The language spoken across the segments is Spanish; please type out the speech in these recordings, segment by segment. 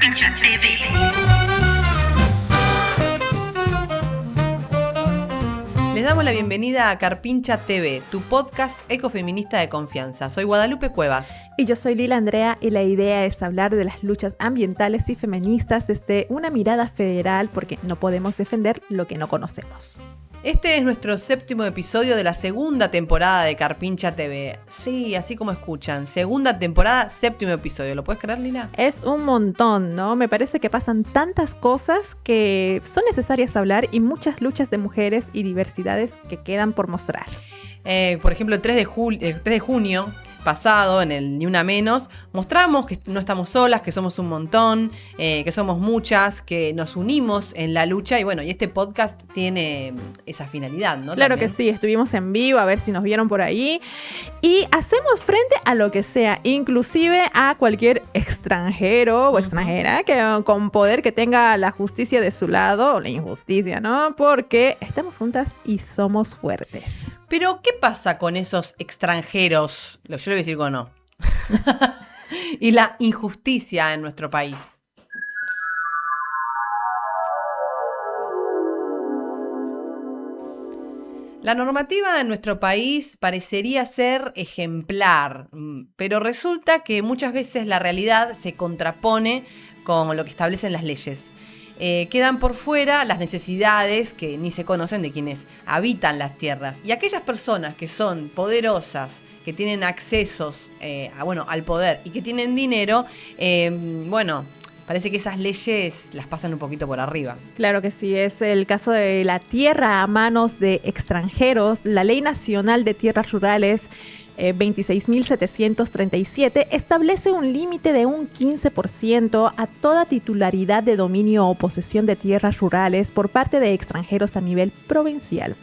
Carpincha TV. Les damos la bienvenida a Carpincha TV, tu podcast ecofeminista de confianza. Soy Guadalupe Cuevas. Y yo soy Lila Andrea y la idea es hablar de las luchas ambientales y feministas desde una mirada federal porque no podemos defender lo que no conocemos. Este es nuestro 7º episodio de la segunda temporada de Carpincha TV. Sí, así como escuchan, segunda temporada, 7º episodio. ¿Lo puedes creer, Lila? Es un montón, ¿no? Me parece que pasan tantas cosas que son necesarias hablar y muchas luchas de mujeres y diversidades que quedan por mostrar. Por ejemplo, el 3 de junio pasado, en el Ni Una Menos, mostramos que no estamos solas, que somos un montón, que somos muchas, que nos unimos en la lucha. Y bueno, y este podcast tiene esa finalidad, ¿no? Claro También. que sí, estuvimos en vivo, a ver si nos vieron por ahí. Y hacemos frente a lo que sea, inclusive a cualquier extranjero o extranjera que con poder que tenga la justicia de su lado, o la injusticia, ¿no? Porque estamos juntas y somos fuertes. Pero, ¿qué pasa con esos extranjeros? Yo le voy a decir que no. Y la injusticia en nuestro país. La normativa en nuestro país parecería ser ejemplar, pero resulta que muchas veces la realidad se contrapone con lo que establecen las leyes. Quedan por fuera las necesidades que ni se conocen de quienes habitan las tierras. Y aquellas personas que son poderosas, que tienen accesos al poder y que tienen dinero, parece que esas leyes las pasan un poquito por arriba. Claro que sí, es el caso de la tierra a manos de extranjeros. La Ley Nacional de Tierras Rurales 26.737 establece un límite de un 15% a toda titularidad de dominio o posesión de tierras rurales por parte de extranjeros a nivel provincial.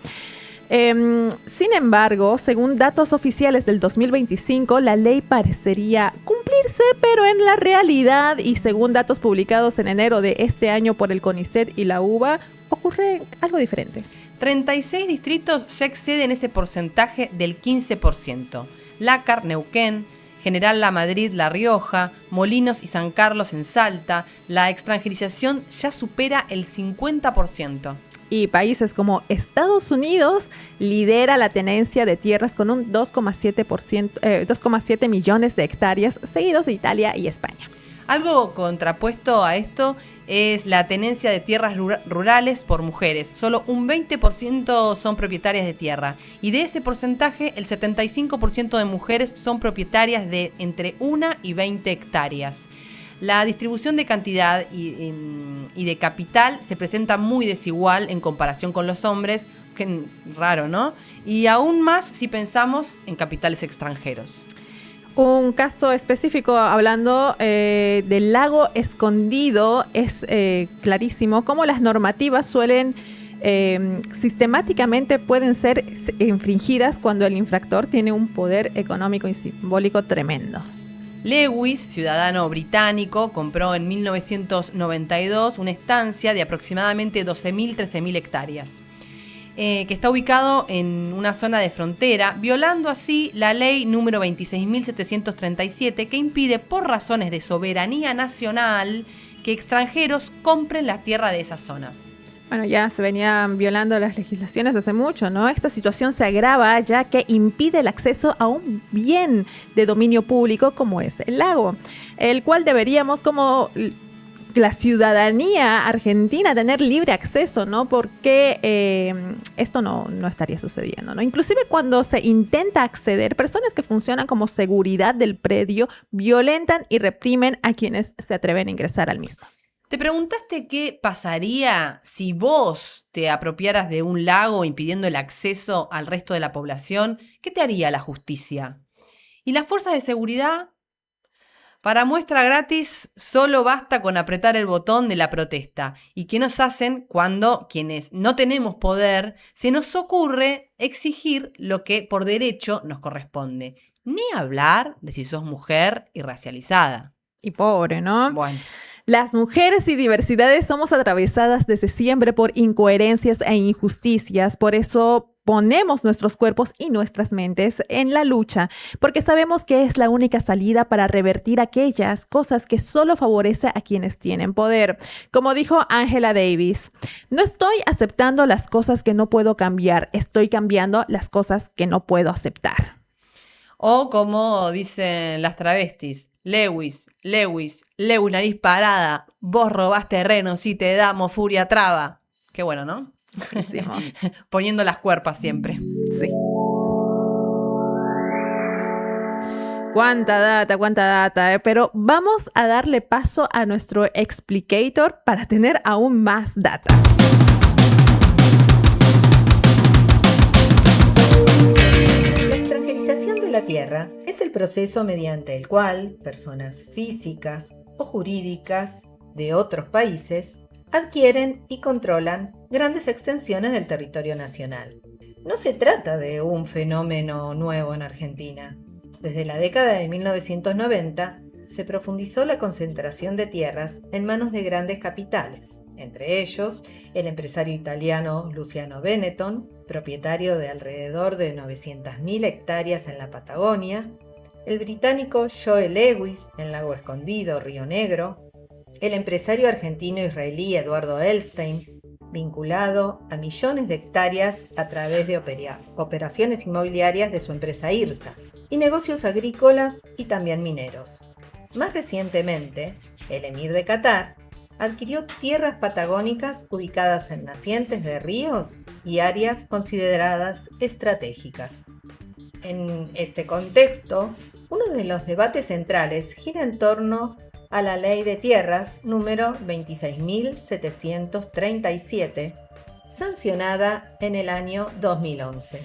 Sin embargo, según datos oficiales del 2025, la ley parecería cumplirse, pero en la realidad y según datos publicados en enero de este año por el CONICET y la UBA, ocurre algo diferente. 36 distritos ya exceden ese porcentaje del 15%. Lácar, Neuquén, General La Madrid, La Rioja, Molinos y San Carlos en Salta, la extranjerización ya supera el 50%. Y países como Estados Unidos lidera la tenencia de tierras con un 2,7 millones de hectáreas, seguidos de Italia y España. Algo contrapuesto a esto es la tenencia de tierras rurales por mujeres. Solo un 20% son propietarias de tierra. Y de ese porcentaje, el 75% de mujeres son propietarias de entre 1 y 20 hectáreas. La distribución de cantidad y de capital se presenta muy desigual en comparación con los hombres. Qué raro, ¿no? Y aún más si pensamos en capitales extranjeros. Un caso específico hablando del lago escondido es clarísimo cómo las normativas suelen sistemáticamente pueden ser infringidas cuando el infractor tiene un poder económico y simbólico tremendo. Lewis, ciudadano británico, compró en 1992 una estancia de aproximadamente 13.000 hectáreas. Que está ubicado en una zona de frontera, violando así la ley número 26.737 que impide por razones de soberanía nacional que extranjeros compren la tierra de esas zonas. Bueno, ya se venían violando las legislaciones hace mucho, ¿no? Esta situación se agrava ya que impide el acceso a un bien de dominio público como es el lago, el cual deberíamos como la ciudadanía argentina tener libre acceso, ¿no? Porque esto no estaría sucediendo, ¿no? Inclusive cuando se intenta acceder, personas que funcionan como seguridad del predio violentan y reprimen a quienes se atreven a ingresar al mismo. ¿Te preguntaste qué pasaría si vos te apropiaras de un lago impidiendo el acceso al resto de la población? ¿Qué te haría la justicia? ¿Y las fuerzas de seguridad? Para muestra gratis, solo basta con apretar el botón de la protesta. ¿Y qué nos hacen cuando quienes no tenemos poder se nos ocurre exigir lo que por derecho nos corresponde? Ni hablar de si sos mujer y racializada. Y pobre, ¿no? Bueno. Las mujeres y diversidades somos atravesadas desde siempre por incoherencias e injusticias. Por eso ponemos nuestros cuerpos y nuestras mentes en la lucha, porque sabemos que es la única salida para revertir aquellas cosas que solo favorece a quienes tienen poder. Como dijo Angela Davis, no estoy aceptando las cosas que no puedo cambiar, estoy cambiando las cosas que no puedo aceptar. O como dicen las travestis, Lewis, nariz parada, vos robás terreno, si te damos furia traba. Qué bueno, ¿no? Poniendo las cuerpas siempre. Sí. Cuánta data, pero vamos a darle paso a nuestro explicator para tener aún más data. La extranjerización de la tierra es el proceso mediante el cual personas físicas o jurídicas de otros países adquieren y controlan grandes extensiones del territorio nacional. No se trata de un fenómeno nuevo en Argentina. Desde la década de 1990 se profundizó la concentración de tierras en manos de grandes capitales, entre ellos el empresario italiano Luciano Benetton, propietario de alrededor de 900.000 hectáreas en la Patagonia, el británico Joe Lewis en Lago Escondido, Río Negro, el empresario argentino-israelí Eduardo Elstein, vinculado a millones de hectáreas a través de operaciones inmobiliarias de su empresa IRSA, y negocios agrícolas y también mineros. Más recientemente, el emir de Qatar adquirió tierras patagónicas ubicadas en nacientes de ríos y áreas consideradas estratégicas. En este contexto, uno de los debates centrales gira en torno a la Ley de Tierras número 26.737, sancionada en el año 2011,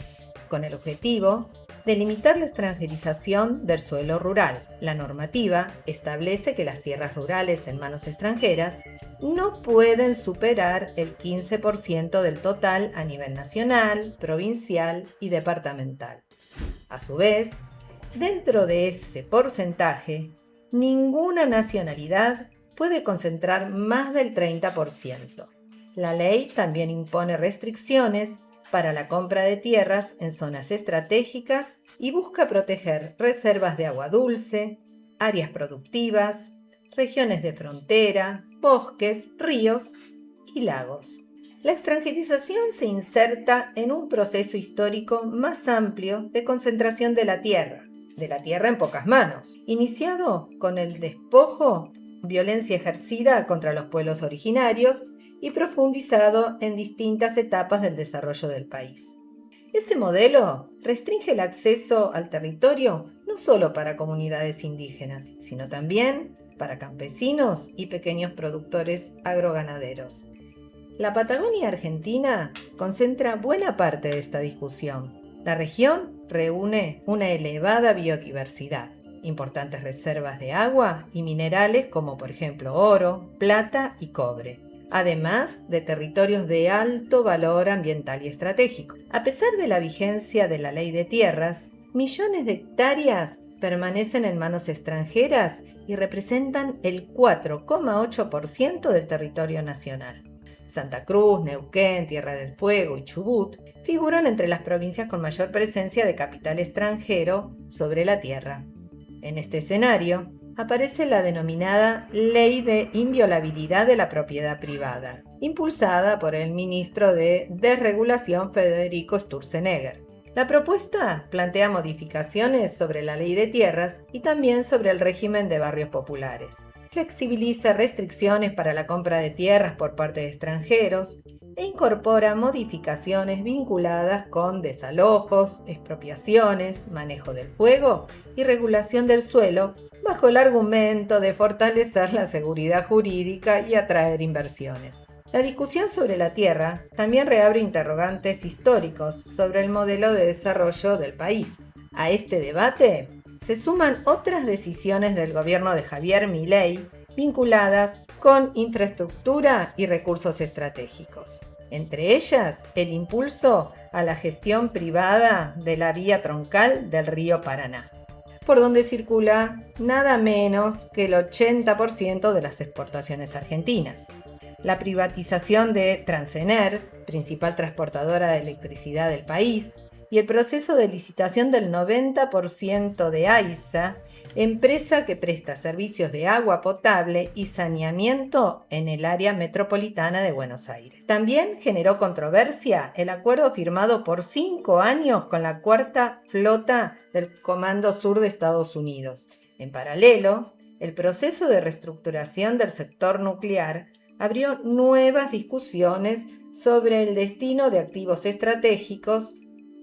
con el objetivo de limitar la extranjerización del suelo rural. La normativa establece que las tierras rurales en manos extranjeras no pueden superar el 15% del total a nivel nacional, provincial y departamental. A su vez, dentro de ese porcentaje, ninguna nacionalidad puede concentrar más del 30%. La ley también impone restricciones para la compra de tierras en zonas estratégicas y busca proteger reservas de agua dulce, áreas productivas, regiones de frontera, bosques, ríos y lagos. La extranjerización se inserta en un proceso histórico más amplio de concentración de la tierra en pocas manos, iniciado con el despojo, violencia ejercida contra los pueblos originarios y profundizado en distintas etapas del desarrollo del país. Este modelo restringe el acceso al territorio no solo para comunidades indígenas, sino también para campesinos y pequeños productores agroganaderos. La Patagonia Argentina concentra buena parte de esta discusión. La región reúne una elevada biodiversidad, importantes reservas de agua y minerales como por ejemplo oro, plata y cobre, además de territorios de alto valor ambiental y estratégico. A pesar de la vigencia de la Ley de Tierras, millones de hectáreas permanecen en manos extranjeras y representan el 4,8% del territorio nacional. Santa Cruz, Neuquén, Tierra del Fuego y Chubut figuran entre las provincias con mayor presencia de capital extranjero sobre la tierra. En este escenario aparece la denominada Ley de Inviolabilidad de la Propiedad Privada, impulsada por el ministro de Desregulación Federico Sturzenegger. La propuesta plantea modificaciones sobre la Ley de Tierras y también sobre el régimen de barrios populares. Flexibiliza restricciones para la compra de tierras por parte de extranjeros e incorpora modificaciones vinculadas con desalojos, expropiaciones, manejo del fuego y regulación del suelo bajo el argumento de fortalecer la seguridad jurídica y atraer inversiones. La discusión sobre la tierra también reabre interrogantes históricos sobre el modelo de desarrollo del país. A este debate se suman otras decisiones del gobierno de Javier Milei vinculadas con infraestructura y recursos estratégicos. Entre ellas, el impulso a la gestión privada de la vía troncal del río Paraná. por donde circula nada menos que el 80% de las exportaciones argentinas. La privatización de Transener, principal transportadora de electricidad del país, y el proceso de licitación del 90% de AISA, empresa que presta servicios de agua potable y saneamiento en el área metropolitana de Buenos Aires. También generó controversia el acuerdo firmado por 5 años con la cuarta flota del Comando Sur de Estados Unidos. En paralelo, el proceso de reestructuración del sector nuclear abrió nuevas discusiones sobre el destino de activos estratégicos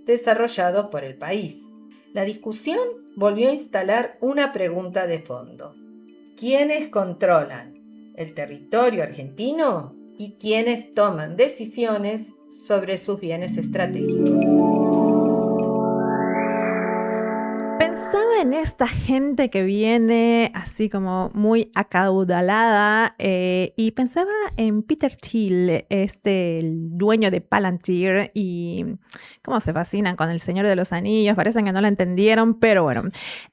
desarrollados por el país. La discusión volvió a instalar una pregunta de fondo. ¿Quiénes controlan el territorio argentino y quiénes toman decisiones sobre sus bienes estratégicos? Pensaba en esta gente que viene así como muy acaudalada y pensaba en Peter Thiel, el dueño de Palantir, y cómo se fascinan con el Señor de los Anillos, parecen que no lo entendieron, pero bueno.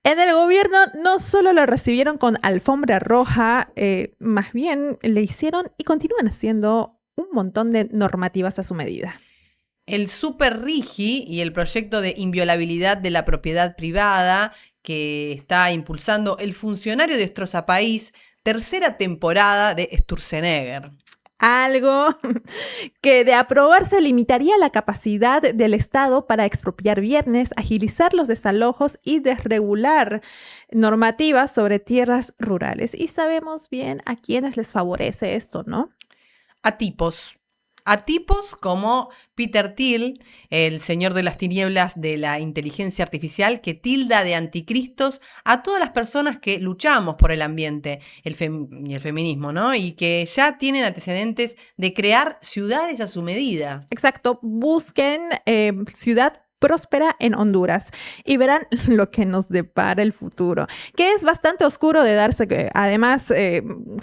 En el gobierno no solo lo recibieron con alfombra roja, más bien le hicieron y continúan haciendo un montón de normativas a su medida. El Super Rigi y el proyecto de inviolabilidad de la propiedad privada que está impulsando el funcionario destrozapaís, tercera temporada de Sturzenegger. Algo que de aprobarse limitaría la capacidad del Estado para expropiar bienes, agilizar los desalojos y desregular normativas sobre tierras rurales. Y sabemos bien a quiénes les favorece esto, ¿no? A tipos como Peter Thiel, el señor de las tinieblas de la inteligencia artificial, que tilda de anticristos a todas las personas que luchamos por el ambiente y el feminismo, ¿no? Y que ya tienen antecedentes de crear ciudades a su medida. Exacto, busquen ciudad próspera en Honduras y verán lo que nos depara el futuro, que es bastante oscuro de darse, que además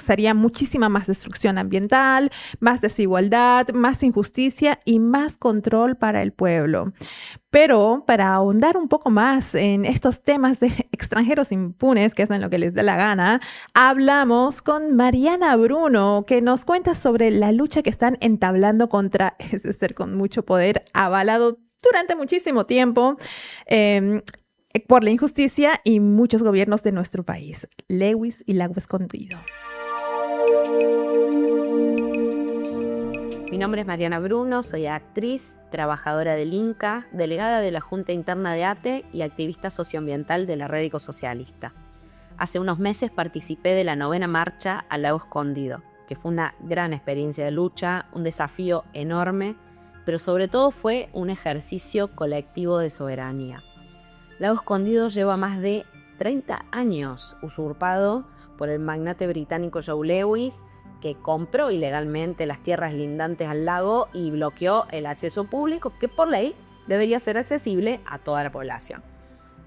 sería muchísima más destrucción ambiental, más desigualdad, más injusticia y más control para el pueblo. Pero para ahondar un poco más en estos temas de extranjeros impunes que hacen lo que les da la gana, hablamos con Mariana Bruno, que nos cuenta sobre la lucha que están entablando contra ese ser con mucho poder avalado durante muchísimo tiempo por la injusticia y muchos gobiernos de nuestro país. Lewis y Lago Escondido. Mi nombre es Mariana Bruno, soy actriz, trabajadora del INCA, delegada de la Junta Interna de ATE y activista socioambiental de la Red Ecosocialista. Hace unos meses participé de la 9ª marcha al Lago Escondido, que fue una gran experiencia de lucha, un desafío enorme, pero sobre todo fue un ejercicio colectivo de soberanía. Lago Escondido lleva más de 30 años usurpado por el magnate británico Joe Lewis, que compró ilegalmente las tierras lindantes al lago y bloqueó el acceso público que por ley debería ser accesible a toda la población.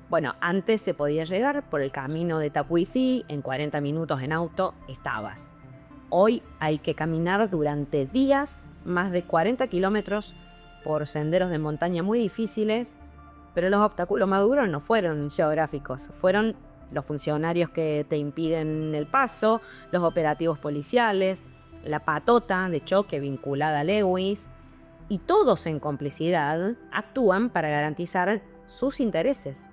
Bueno, antes se podía llegar por el camino de Tacuicí, en 40 minutos en auto estabas. Hoy hay que caminar durante días, más de 40 kilómetros por senderos de montaña muy difíciles, pero los obstáculos más duros no fueron geográficos, fueron los funcionarios que te impiden el paso, los operativos policiales, la patota de choque vinculada a Lewis, y todos en complicidad actúan para garantizar sus intereses.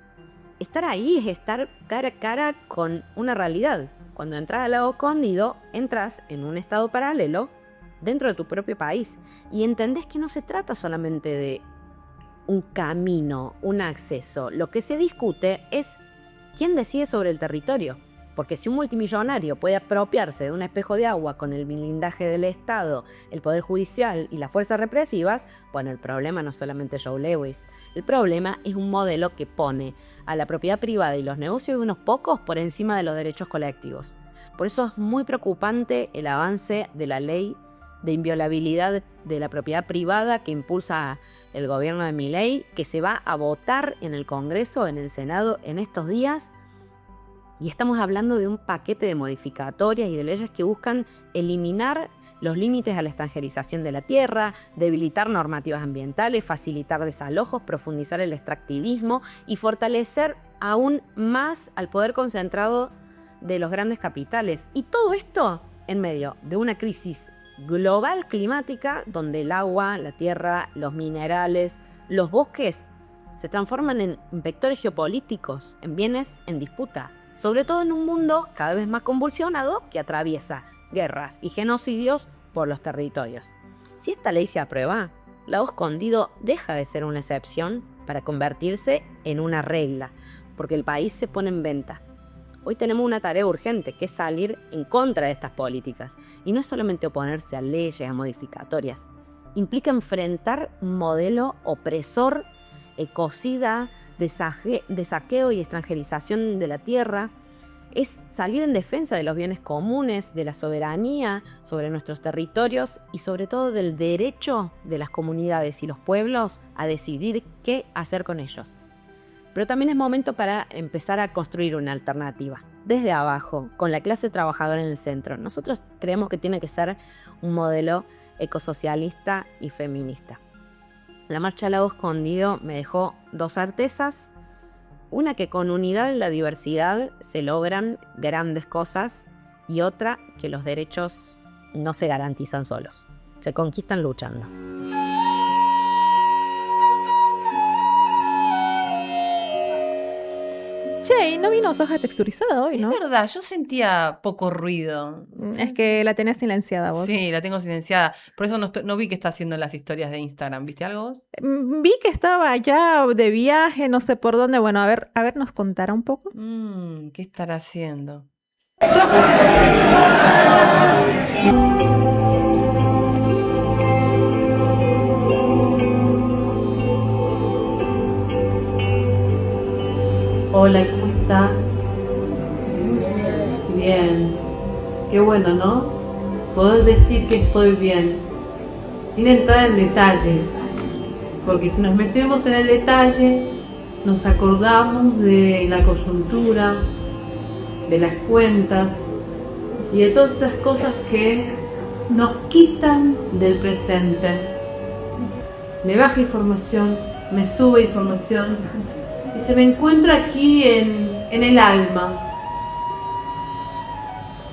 Estar ahí es estar cara a cara con una realidad. Cuando entras al Lago Escondido, entras en un estado paralelo dentro de tu propio país y entendés que no se trata solamente de un camino, un acceso. Lo que se discute es quién decide sobre el territorio. Porque si un multimillonario puede apropiarse de un espejo de agua con el blindaje del Estado, el Poder Judicial y las fuerzas represivas, bueno, el problema no es solamente Joe Lewis. El problema es un modelo que pone a la propiedad privada y los negocios de unos pocos por encima de los derechos colectivos. Por eso es muy preocupante el avance de la ley de inviolabilidad de la propiedad privada que impulsa el gobierno de Milei, que se va a votar en el Congreso, en el Senado en estos días. Y estamos hablando de un paquete de modificatorias y de leyes que buscan eliminar los límites a la extranjerización de la tierra, debilitar normativas ambientales, facilitar desalojos, profundizar el extractivismo y fortalecer aún más al poder concentrado de los grandes capitales. Y todo esto en medio de una crisis global climática donde el agua, la tierra, los minerales, los bosques se transforman en vectores geopolíticos, en bienes en disputa, sobre todo en un mundo cada vez más convulsionado que atraviesa guerras y genocidios por los territorios. Si esta ley se aprueba, Lago Escondido deja de ser una excepción para convertirse en una regla, porque el país se pone en venta. Hoy tenemos una tarea urgente, que es salir en contra de estas políticas. Y no es solamente oponerse a leyes, a modificatorias. Implica enfrentar un modelo opresor, ecocida, de saqueo y extranjerización de la tierra. Es salir en defensa de los bienes comunes, de la soberanía sobre nuestros territorios y sobre todo del derecho de las comunidades y los pueblos a decidir qué hacer con ellos. Pero también es momento para empezar a construir una alternativa, desde abajo, con la clase trabajadora en el centro. Nosotros creemos que tiene que ser un modelo ecosocialista y feminista. La Marcha Lago Escondido me dejó dos certezas. Una, que con unidad en la diversidad se logran grandes cosas, y otra, que los derechos no se garantizan solos, se conquistan luchando. Che, y no vino Soja Texturizada hoy, ¿no? Es verdad, yo sentía poco ruido. Es que la tenés silenciada vos. Sí, la tengo silenciada. Por eso no vi que está haciendo las historias de Instagram. ¿Viste algo vos? Vi que estaba allá de viaje, no sé por dónde. Bueno, a ver, nos contará un poco. ¿Qué estará haciendo? Hola, ¿cómo está? Bien. Qué bueno, ¿no? Poder decir que estoy bien, sin entrar en detalles. Porque si nos metemos en el detalle, nos acordamos de la coyuntura, de las cuentas y de todas esas cosas que nos quitan del presente. Me baja información, me sube información y se me encuentra aquí en el alma.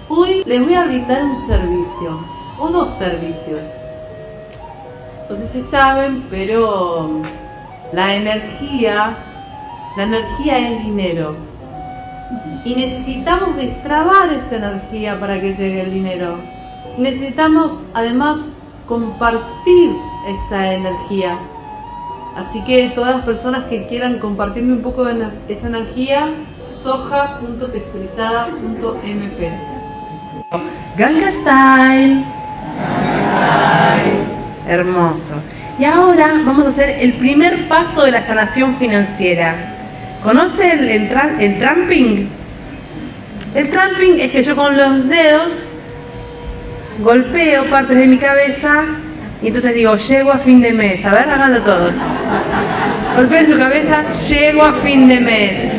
Hoy les voy a brindar un servicio, o dos servicios. No sé si saben, pero la energía es dinero. Y necesitamos destrabar esa energía para que llegue el dinero. Necesitamos además compartir esa energía. Así que todas las personas que quieran compartirme un poco de esa energía, soja.texturizada.mp. Ganga Style. Hermoso. Y ahora vamos a hacer el primer paso de la sanación financiera. ¿Conoce el tramping? El tramping es que yo con los dedos golpeo partes de mi cabeza y entonces digo, llego a fin de mes. A ver, háganlo todos. Golpeen su cabeza, llego a fin de mes.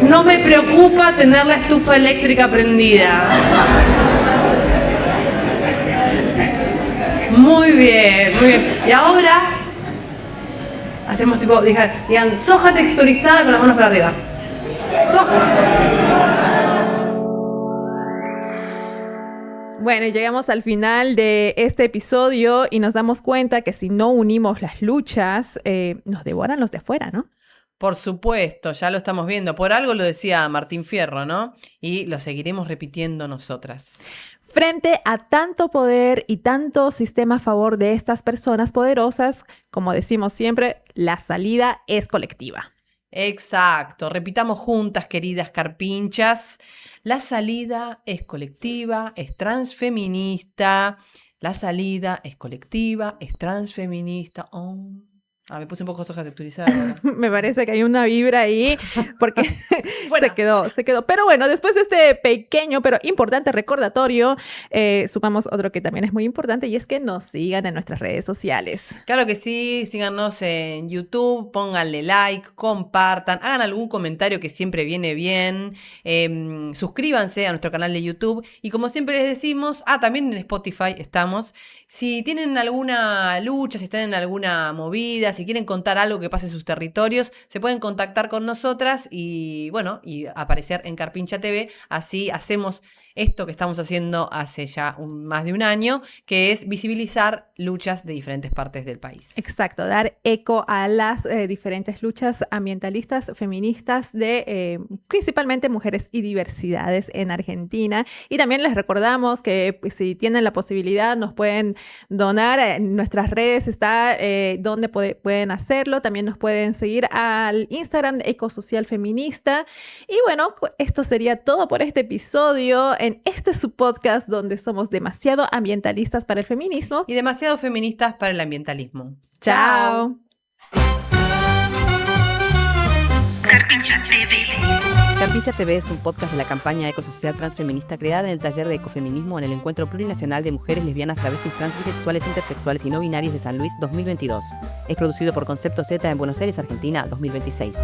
No me preocupa tener la estufa eléctrica prendida. Muy bien, muy bien. Y ahora hacemos tipo, digan, soja texturizada con las manos para arriba. Soja. Bueno, y llegamos al final de este episodio y nos damos cuenta que si no unimos las luchas, nos devoran los de afuera, ¿no? Por supuesto, ya lo estamos viendo. Por algo lo decía Martín Fierro, ¿no? Y lo seguiremos repitiendo nosotras. Frente a tanto poder y tanto sistema a favor de estas personas poderosas, como decimos siempre, la salida es colectiva. Exacto. Repitamos juntas, queridas carpinchas. La salida es colectiva, es transfeminista. La salida es colectiva, es transfeminista. Oh. Me puse un poco soja texturizada. Me parece que hay una vibra ahí porque Fuera. se quedó. Pero bueno, después de este pequeño pero importante recordatorio, sumamos otro que también es muy importante y es que nos sigan en nuestras redes sociales. Claro que sí, síganos en YouTube, pónganle like, compartan, hagan algún comentario que siempre viene bien, suscríbanse a nuestro canal de YouTube y como siempre les decimos, también en Spotify estamos, si tienen alguna lucha, si están en alguna movida, si quieren contar algo que pase en sus territorios, se pueden contactar con nosotras y bueno, y aparecer en Carpincha TV, así hacemos esto que estamos haciendo hace ya más de un año, que es visibilizar luchas de diferentes partes del país. Exacto, dar eco a las diferentes luchas ambientalistas, feministas de principalmente mujeres y diversidades en Argentina. Y también les recordamos que pues, si tienen la posibilidad nos pueden donar, en nuestras redes está donde pueden hacerlo, también nos pueden seguir al Instagram de Ecosocial Feminista. Y bueno, esto sería todo por este episodio. En este su podcast donde somos demasiado ambientalistas para el feminismo y demasiado feministas para el ambientalismo. ¡Chao! Carpincha TV. Carpincha TV es un podcast de la campaña Ecosocial Transfeminista creada en el taller de ecofeminismo en el Encuentro Plurinacional de Mujeres Lesbianas, Travestis, Trans, Bisexuales, Intersexuales y No Binarias de San Luis 2022. Es producido por Concepto Z en Buenos Aires, Argentina, 2026.